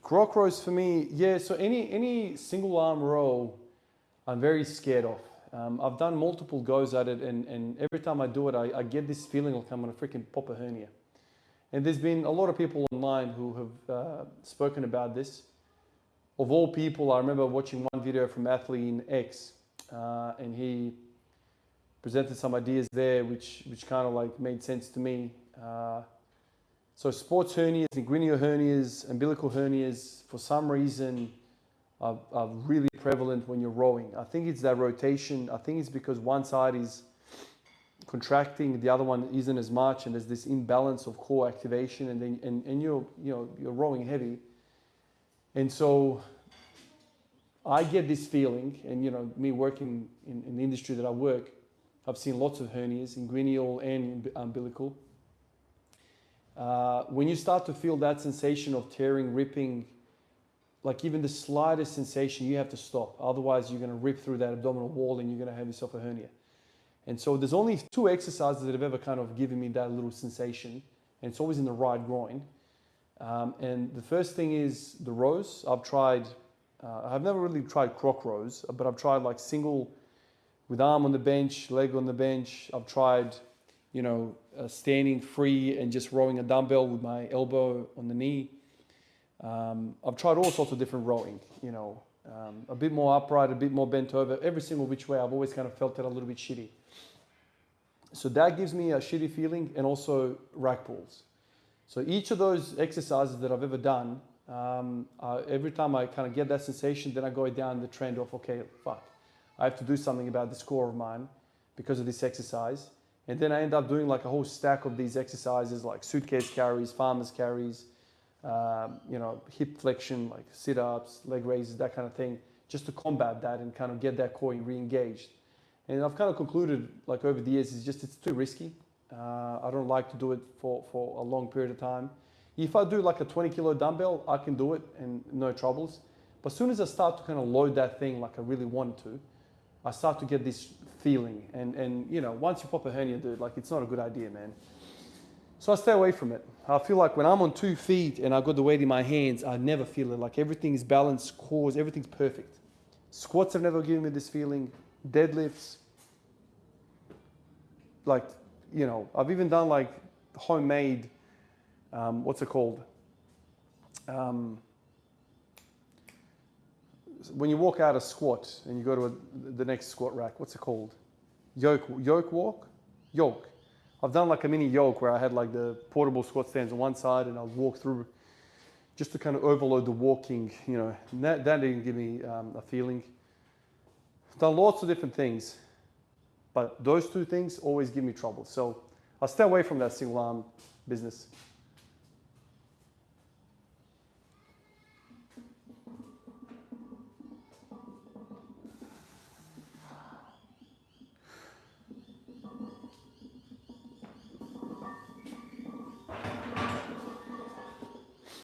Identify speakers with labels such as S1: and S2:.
S1: Croc rows for me, yeah, so any single arm row, I'm very scared of. I've done multiple goes at it, and every time I do it, I get this feeling like I'm gonna freaking pop a hernia. And there's been a lot of people online who have spoken about this. Of all people, I remember watching one video from Athlete X, and he presented some ideas there which kind of like made sense to me. So sports hernias, inguinal hernias, umbilical hernias, for some reason, are really prevalent when you're rowing. I think it's that rotation. I think it's because one side is contracting, the other one isn't as much, and there's this imbalance of core activation, and then and you're rowing heavy, and so I get this feeling, and me working in the industry that I work, I've seen lots of hernias, inguinal and umbilical. When you start to feel that sensation of tearing, ripping, like even the slightest sensation, you have to stop. Otherwise, you're going to rip through that abdominal wall and you're going to have yourself a hernia. And so there's only 2 exercises that have ever kind of given me that little sensation, and it's always in the right groin. And the first thing is the rows. I've tried, I've never really tried croc rows, but I've tried like single with arm on the bench, leg on the bench. I've tried, standing free and just rowing a dumbbell with my elbow on the knee. I've tried all sorts of different rowing, a bit more upright, a bit more bent over. Every single which way, I've always kind of felt it a little bit shitty. So that gives me a shitty feeling, and also rack pulls. So each of those exercises that I've ever done, every time I kind of get that sensation, then I go down the trend of, okay, fuck, I have to do something about this core of mine because of this exercise. And then I end up doing like a whole stack of these exercises, like suitcase carries, farmer's carries, hip flexion, like sit-ups, leg raises, that kind of thing, just to combat that and kind of get that core re-engaged. And I've kind of concluded, like over the years, it's too risky. I don't like to do it for a long period of time. If I do like a 20-kilo dumbbell, I can do it and no troubles. But as soon as I start to kind of load that thing like I really want to, I start to get this feeling. And once you pop a hernia, dude, like it's not a good idea, man. So I stay away from it. I feel like when I'm on 2 feet and I've got the weight in my hands, I never feel it. Like everything is balanced, cores, everything's perfect. Squats have never given me this feeling. Deadlifts. Like, I've even done like homemade, what's it called? When you walk out a squat and you go to the next squat rack, what's it called? Yoke walk? Yoke. I've done like a mini yoke where I had like the portable squat stands on one side and I'll walk through just to kind of overload the walking, that didn't give me a feeling. I've done lots of different things, but those 2 things always give me trouble. So I'll stay away from that single arm business.